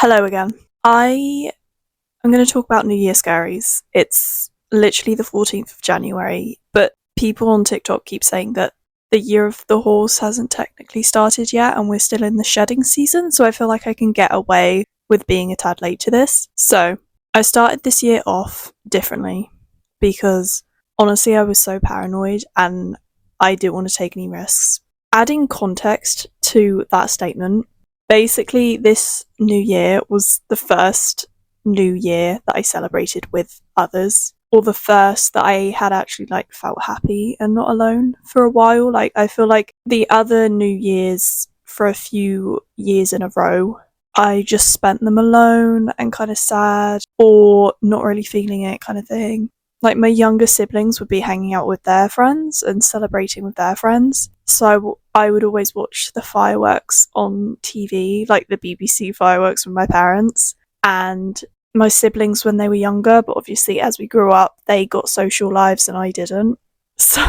Hello again. I am going to talk about New Year scaries. It's literally the 14th of January, but people on TikTok keep saying that the year of the horse hasn't technically started yet and we're still in the shedding season, so I feel like I can get away with being a tad late to this. So, I started this year off differently because honestly I was so paranoid and I didn't want to take any risks. Adding context to that statement, basically, this new year was the first new year that I celebrated with others, or the first that I had actually felt happy and not alone for a while. Like, I feel like the other New Years for a few years in a row, I just spent them alone and kind of sad or not really feeling it kind of thing. Like, my younger siblings would be hanging out with their friends and celebrating with their friends. So I would always watch the fireworks on TV, like the BBC fireworks with my parents and my siblings when they were younger. But obviously, as we grew up, they got social lives and I didn't. So,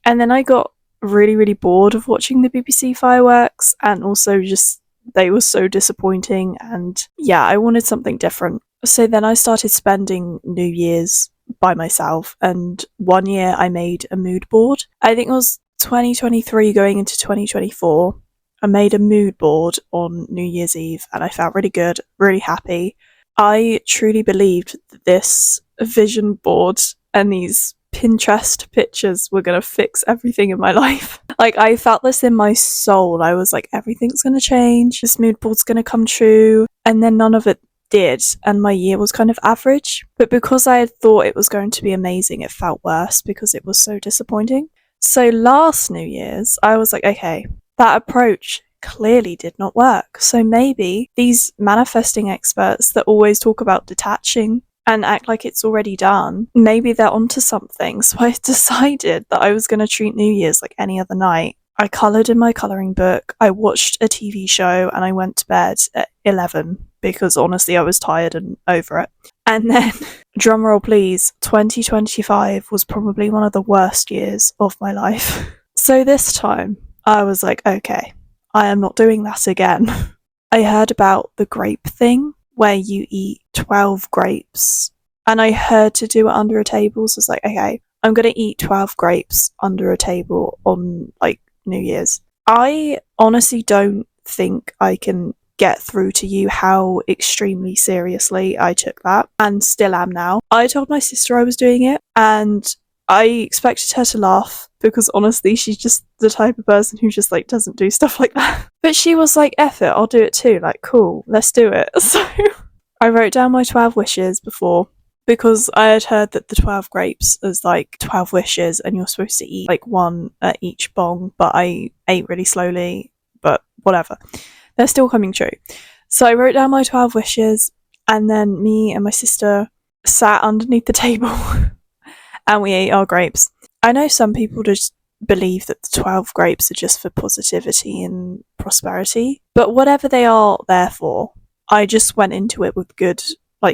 and then I got really, really bored of watching the BBC fireworks, and also just they were so disappointing. And yeah, I wanted something different. So then I started spending New Year's by myself, and one year I made a mood board. I think it was 2023 going into 2024. I made a mood board on New Year's Eve and I felt really good, really happy. I truly believed that this vision board and these Pinterest pictures were going to fix everything in my life. Like, I felt this in my soul. I was like, everything's going to change, this mood board's going to come true, and then none of it did, and my year was kind of average. But because I had thought it was going to be amazing, it felt worse because it was so disappointing. So last New Year's, I was like, okay, that approach clearly did not work. So maybe these manifesting experts that always talk about detaching and act like it's already done, maybe they're onto something. So I decided that I was going to treat New Year's like any other night. I coloured in my colouring book, I watched a TV show, and I went to bed at 11 because honestly I was tired and over it. And then, drumroll please, 2025 was probably one of the worst years of my life. So this time, I was like, okay, I am not doing that again. I heard about the grape thing, where you eat 12 grapes, and I heard to do it under a table, so I was like, okay, I'm going to eat 12 grapes under a table on, New Year's. I honestly don't think I can get through to you how extremely seriously I took that, and still am now. I told my sister I was doing it, and I expected her to laugh because honestly she's just the type of person who just doesn't do stuff like that. But she was like, F it, I'll do it too, cool, let's do it. So I wrote down my 12 wishes before, because I had heard that the 12 grapes is 12 wishes and you're supposed to eat one at each bong, but I ate really slowly, but whatever. They're still coming true. So I wrote down my 12 wishes, and then me and my sister sat underneath the table and we ate our grapes. I know some people just believe that the 12 grapes are just for positivity and prosperity, but whatever they are there for, I just went into it with good,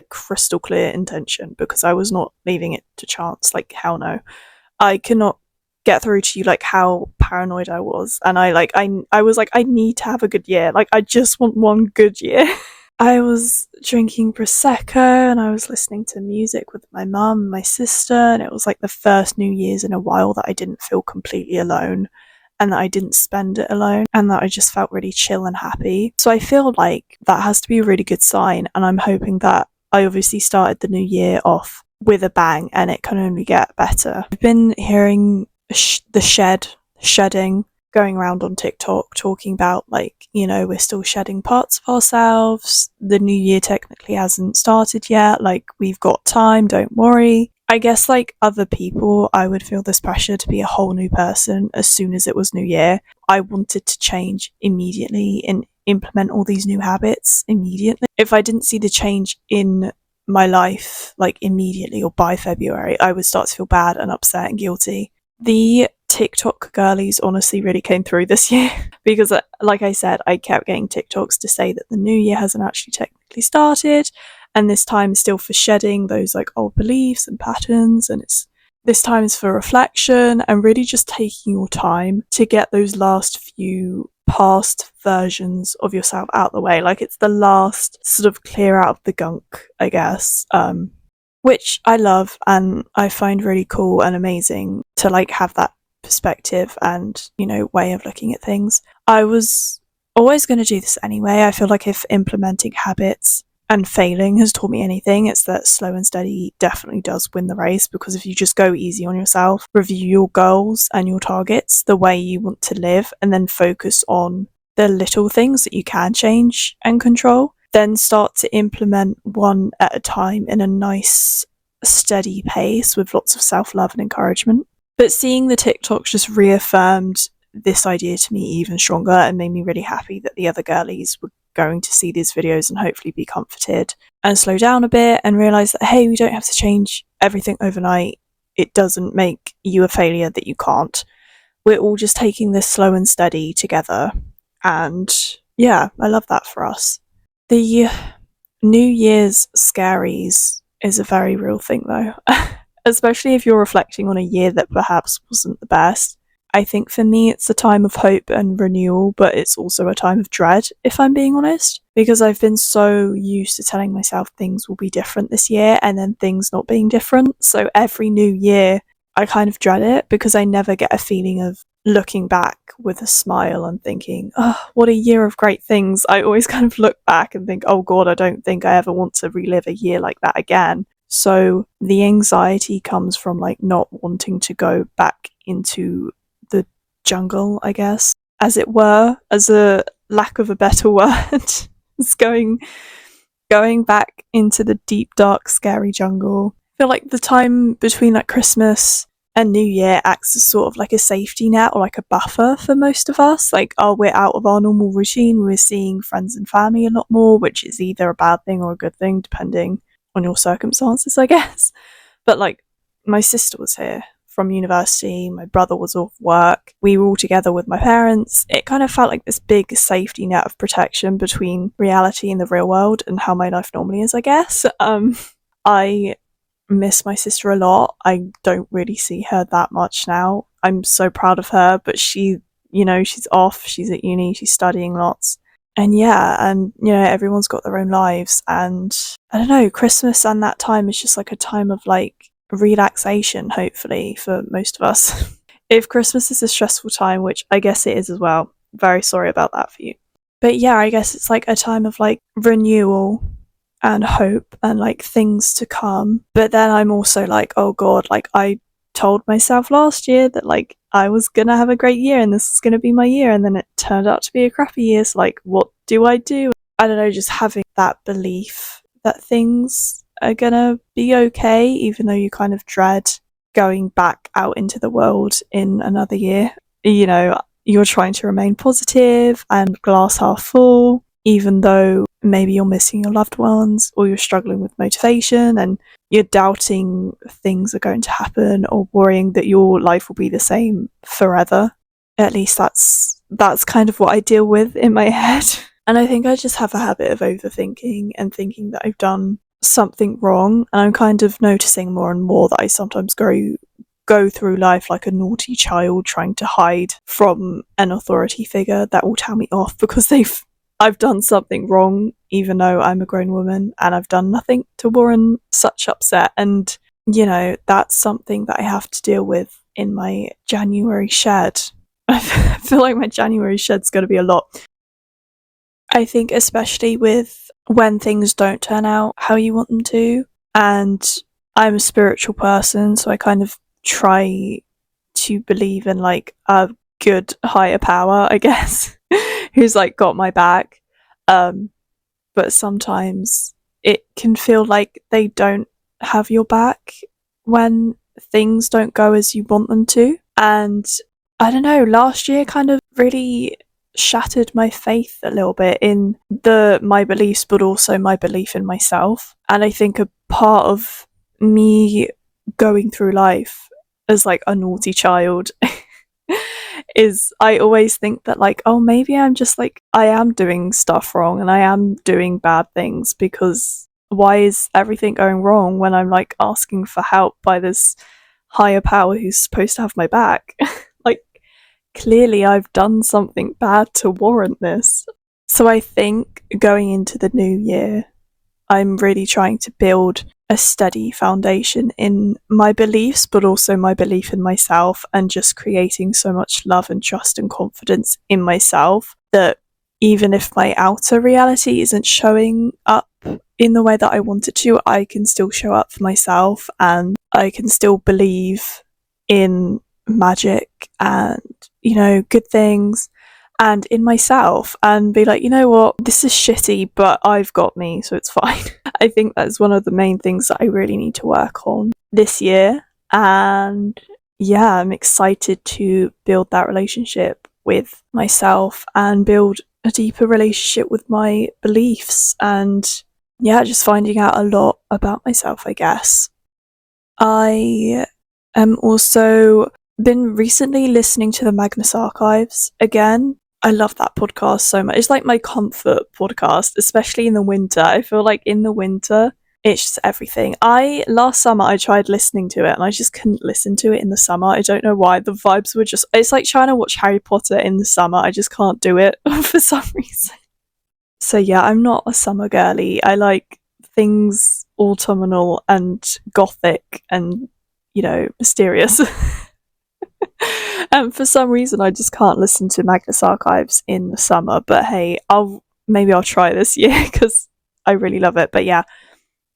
crystal clear intention, because I was not leaving it to chance. Hell no. I cannot get through to you how paranoid I was, and I was like, I need to have a good year. I just want one good year. I was drinking Prosecco and I was listening to music with my mum and my sister, and it was the first New Year's in a while that I didn't feel completely alone, and that I didn't spend it alone, and that I just felt really chill and happy. So I feel like that has to be a really good sign, and I'm hoping that I obviously started the new year off with a bang and it can only get better. I've been hearing the shedding going around on TikTok, talking about we're still shedding parts of ourselves. The new year technically hasn't started yet. We've got time, don't worry. I guess other people, I would feel this pressure to be a whole new person as soon as it was New Year. I wanted to change immediately and implement all these new habits immediately. If I didn't see the change in my life immediately or by February, I would start to feel bad and upset and guilty. The TikTok girlies honestly really came through this year because, like I said, I kept getting TikToks to say that the new year hasn't actually technically started, and this time is still for shedding those old beliefs and patterns, and this time is for reflection and really just taking your time to get those last few past versions of yourself out the way. Like, it's the last sort of clear out of the gunk, I guess. Which I love and I find really cool and amazing to like have that perspective and, you know, way of looking at things. I was always going to do this anyway. I feel like if implementing habits and failing has taught me anything, it's that slow and steady definitely does win the race, because if you just go easy on yourself, review your goals and your targets, the way you want to live, and then focus on the little things that you can change and control, then start to implement one at a time in a nice, steady pace with lots of self-love and encouragement. But seeing the TikToks just reaffirmed this idea to me even stronger and made me really happy that the other girlies were going to see these videos and hopefully be comforted and slow down a bit and realise that, hey, we don't have to change everything overnight. It doesn't make you a failure that you can't. We're all just taking this slow and steady together. And yeah, I love that for us. The New Year's scaries is a very real thing though, especially if you're reflecting on a year that perhaps wasn't the best. I think for me it's a time of hope and renewal, but it's also a time of dread, if I'm being honest, because I've been so used to telling myself things will be different this year and then things not being different. So every new year I kind of dread it because I never get a feeling of looking back with a smile and thinking, oh, what a year of great things. I always kind of look back and think, oh God, I don't think I ever want to relive a year like that again. So the anxiety comes from like not wanting to go back into the jungle, I guess, as it were, as a lack of a better word. It's going back into the deep, dark, scary jungle. I feel like the time between like Christmas and New Year acts as sort of like a safety net or like a buffer for most of us. Like, oh, we're out of our normal routine, we're seeing friends and family a lot more, which is either a bad thing or a good thing, depending on your circumstances, I guess. But like, my sister was here from university, my brother was off work, we were all together with my parents. It kind of felt like this big safety net of protection between reality and the real world and how my life normally is, I guess. I miss my sister a lot. I don't really see her that much now. I'm so proud of her, but she, you know, she's off, she's at uni, she's studying lots. And yeah, and you know, everyone's got their own lives, and I don't know, Christmas and that time is just like a time of like relaxation, hopefully, for most of us. If Christmas is a stressful time, which I guess it is as well, very sorry about that for you. But yeah, I guess it's like a time of like renewal and hope and like things to come. But then I'm also like, oh God, like I told myself last year that like I was gonna have a great year and this is gonna be my year, and then it turned out to be a crappy year. So like, what do? I don't know, just having that belief that things are gonna be okay, even though you kind of dread going back out into the world in another year. You know, you're trying to remain positive and glass half full, even though maybe you're missing your loved ones or you're struggling with motivation and you're doubting things are going to happen or worrying that your life will be the same forever. At least that's kind of what I deal with in my head. And I think I just have a habit of overthinking and thinking that I've done something wrong, and I'm kind of noticing more and more that I sometimes go through life like a naughty child trying to hide from an authority figure that will tell me off because I've done something wrong, even though I'm a grown woman and I've done nothing to warrant such upset. And, you know, that's something that I have to deal with in my January shed. I feel like my January shed's going to be a lot. I think especially with when things don't turn out how you want them to. And I'm a spiritual person, so I kind of try to believe in like a good higher power, I guess, who's like got my back. But sometimes it can feel like they don't have your back when things don't go as you want them to. And I don't know, last year kind of really shattered my faith a little bit in my beliefs, but also my belief in myself. And I think a part of me going through life as like a naughty child is I always think that like, oh, maybe I'm just like, I am doing stuff wrong and I am doing bad things, because why is everything going wrong when I'm like asking for help by this higher power who's supposed to have my back? Like, clearly I've done something bad to warrant this. So I think going into the new year, I'm really trying to build a steady foundation in my beliefs, but also my belief in myself, and just creating so much love and trust and confidence in myself that even if my outer reality isn't showing up in the way that I want it to, I can still show up for myself and I can still believe in magic and, good things and in myself and be like, you know what, this is shitty, but I've got me, so it's fine. I think that's one of the main things that I really need to work on this year. And yeah, I'm excited to build that relationship with myself and build a deeper relationship with my beliefs and yeah, just finding out a lot about myself, I guess. I am also been recently listening to the Magnus Archives again. I love that podcast so much. It's like my comfort podcast, especially in the winter. I feel like in the winter, it's just everything. Last summer I tried listening to it and I just couldn't listen to it in the summer. I don't know why. The vibes were just, it's like trying to watch Harry Potter in the summer. I just can't do it for some reason. So yeah, I'm not a summer girly. I like things autumnal and gothic and, mysterious. And for some reason I just can't listen to Magnus Archives in the summer, but hey, maybe I'll try this year because I really love it. But yeah,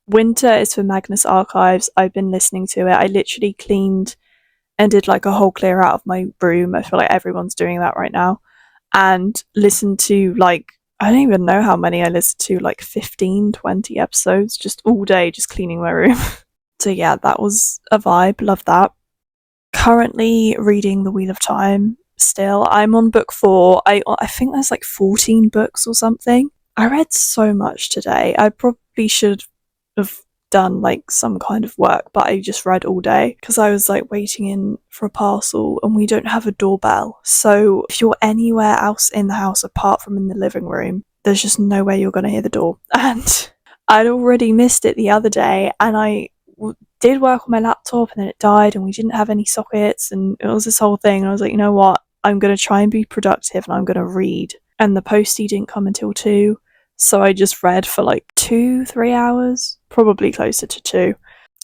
winter is for Magnus Archives. I've been listening to it. I literally cleaned and did like a whole clear out of my room. I feel like everyone's doing that right now. And listened to like, I don't even know how many I listened to, like 15, 20 episodes just all day, just cleaning my room. So yeah, that was a vibe. Love that. Currently reading The Wheel of Time still. I'm on book 4. I think there's like 14 books or something. I read so much today. I probably should have done like some kind of work, but I just read all day because I was like waiting in for a parcel and we don't have a doorbell. So if you're anywhere else in the house apart from in the living room, there's just no way you're going to hear the door. And I'd already missed it the other day and I did work on my laptop and then it died and we didn't have any sockets and it was this whole thing. And I was like, you know what? I'm going to try and be productive and I'm going to read. And the postie didn't come until 2. So I just read for like 2-3 hours, probably closer to 2.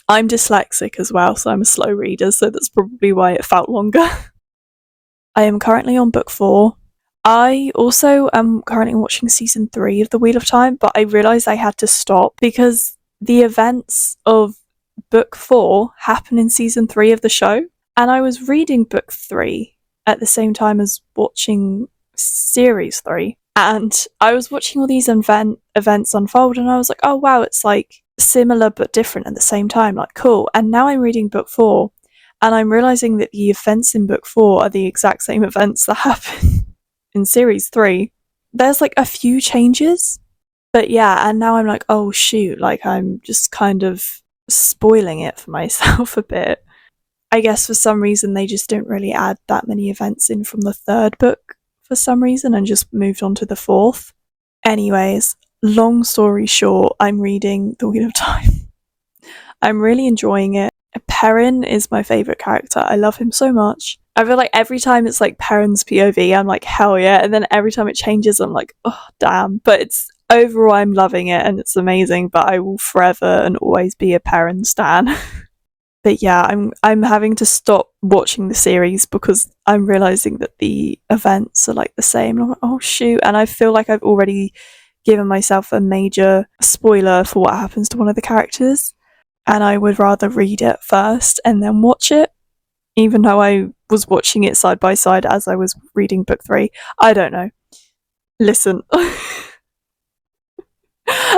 I'm dyslexic as well, so I'm a slow reader, so that's probably why it felt longer. I am currently on book 4. I also am currently watching season 3 of The Wheel of Time, but I realised I had to stop because the events of book 4 happen in season 3 of the show, and I was reading book 3 at the same time as watching series 3. And I was watching all these events unfold and I was like, oh wow, it's like similar but different at the same time, like cool. And now I'm reading book 4 and I'm realising that the events in book 4 are the exact same events that happen in series 3. There's like a few changes, but yeah, and now I'm like, oh shoot, like I'm just kind of spoiling it for myself a bit. I guess for some reason they just don't really add that many events in from the 3rd book for some reason and just moved on to the 4th. Anyways, long story short, I'm reading The Wheel of Time. I'm really enjoying it. Perrin is my favourite character. I love him so much. I feel like every time it's like Perrin's POV, I'm like, hell yeah. And then every time it changes, I'm like, oh, damn. But it's overall, I'm loving it and it's amazing. But I will forever and always be a Perrin stan. But yeah, I'm having to stop watching the series because I'm realising that the events are like the same. And I'm like, oh shoot. And I feel like I've already given myself a major spoiler for what happens to one of the characters. And I would rather read it first and then watch it, even though I was watching it side by side as I was reading book 3. I don't know. Listen.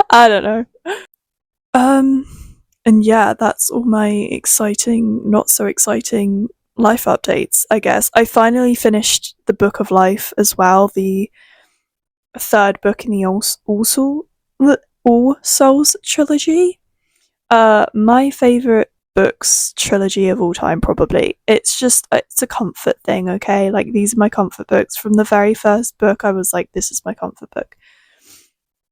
I don't know. And yeah, that's all my exciting, not so exciting life updates, I guess. I finally finished the Book of Life as well, the 3rd book in the All Souls trilogy. My favourite books trilogy of all time, probably. It's a comfort thing, okay? Like, these are my comfort books. From the very first book, I was like, this is my comfort book.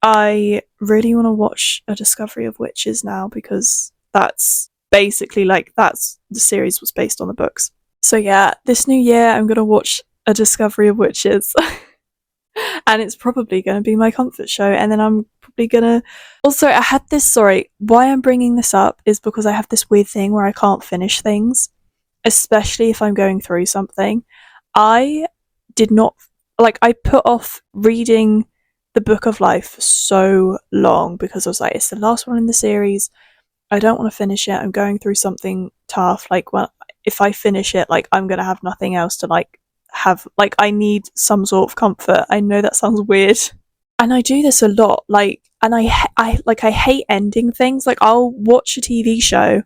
I really want to watch A Discovery of Witches now because that's basically like the series was based on the books. So yeah, this new year I'm gonna watch A A Discovery of Witches. And it's probably going to be my comfort show, and then I'm probably going to... Also, I had this... Sorry, why I'm bringing this up is because I have this weird thing where I can't finish things, especially if I'm going through something. I did not... Like, I put off reading the Book of Life for so long because I was like, it's the last one in the series. I don't want to finish it. I'm going through something tough. Like, well, if I finish it, like, I'm going to have nothing else to, like, have. Like, I need some sort of comfort. I know that sounds weird. And I do this a lot. Like, and I hate ending things. Like, I'll watch a TV show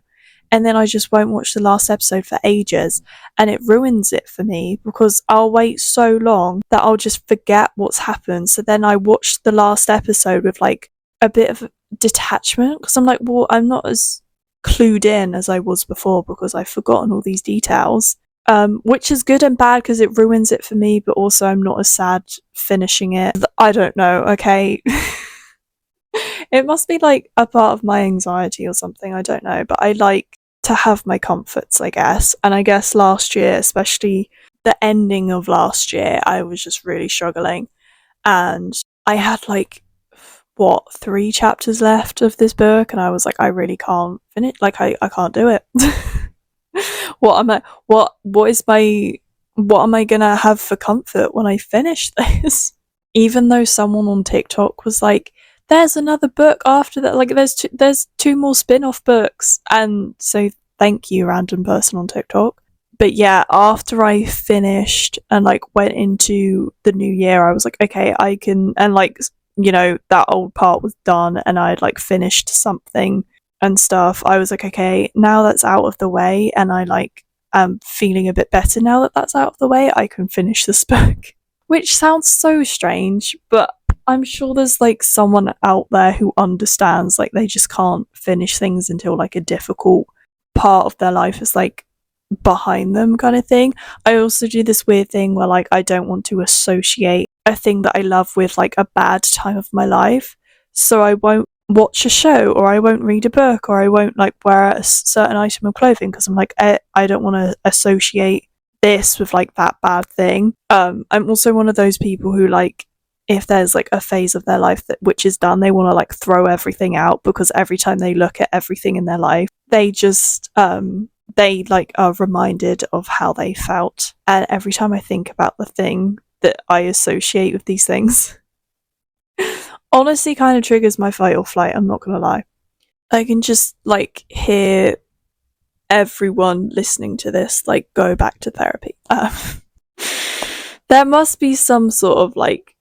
and then I just won't watch the last episode for ages, and it ruins it for me because I'll wait so long that I'll just forget what's happened. So then I watch the last episode with like a bit of detachment because I'm like, well, I'm not as clued in as I was before because I've forgotten all these details, which is good and bad because it ruins it for me, but also I'm not as sad finishing it. I don't know, okay. It must be like a part of my anxiety or something, I don't know, but I like to have my comforts, I guess. And I guess last year, especially the ending of last year, I was just really struggling, and I had like 3 chapters left of this book, and I was like, I really can't finish, like I can't do it. What am I gonna have for comfort when I finish this? Even though someone on TikTok was like, there's another book after that, like there's 2 more spin-off books, and so thank you, random person on TikTok. But yeah, after I finished and like went into the new year, I was like, okay, I can, and like, you know, that old part was done and I'd like finished something and stuff. I was like, okay, now that's out of the way, and I like am feeling a bit better now that that's out of the way, I can finish this book. Which sounds so strange, but I'm sure there's like someone out there who understands, like they just can't finish things until like a difficult part of their life is like behind them, kind of thing. I also do this weird thing where like I don't want to associate a thing that I love with like a bad time of my life, so I won't watch a show, or I won't read a book, or I won't like wear a certain item of clothing because I'm like, I don't want to associate this with like that bad thing. I'm also one of those people who like, if there's like a phase of their life that which is done, they want to like throw everything out, because every time they look at everything in their life, they just they like are reminded of how they felt. And every time I think about the thing that I associate with these things, honestly kind of triggers my fight or flight, I'm not gonna lie. I can just like hear everyone listening to this like go back to therapy. There must be some sort of like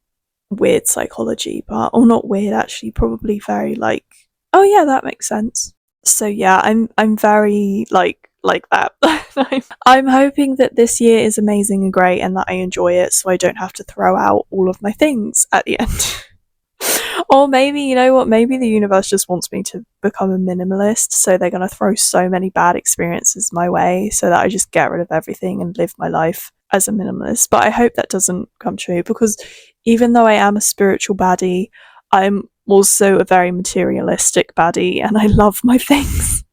weird psychology part, or not weird actually, probably very like, oh yeah, that makes sense. So yeah, I'm very like that. I'm hoping that this year is amazing and great and that I enjoy it, so I don't have to throw out all of my things at the end. Or maybe, you know what, maybe the universe just wants me to become a minimalist, so they're going to throw so many bad experiences my way so that I just get rid of everything and live my life as a minimalist. But I hope that doesn't come true, because even though I am a spiritual baddie, I'm also a very materialistic baddie, and I love my things.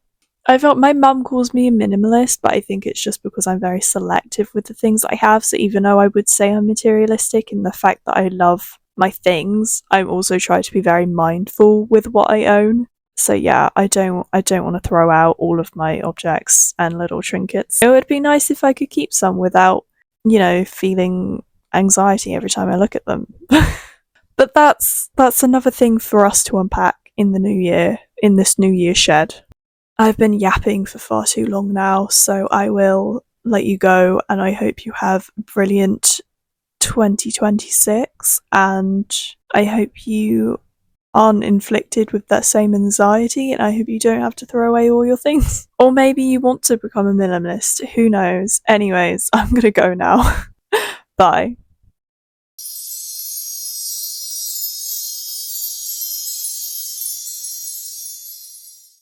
I felt my mum calls me a minimalist, but I think it's just because I'm very selective with the things I have. So even though I would say I'm materialistic in the fact that I love my things, I'm also trying to be very mindful with what I own. So yeah, I don't want to throw out all of my objects and little trinkets. It would be nice if I could keep some without, you know, feeling anxiety every time I look at them. But that's another thing for us to unpack in the new year, in this new year shed. I've been yapping for far too long now, so I will let you go, and I hope you have a brilliant 2026, and I hope you aren't inflicted with that same anxiety, and I hope you don't have to throw away all your things. Or maybe you want to become a minimalist, who knows. Anyways, I'm gonna go now. Bye.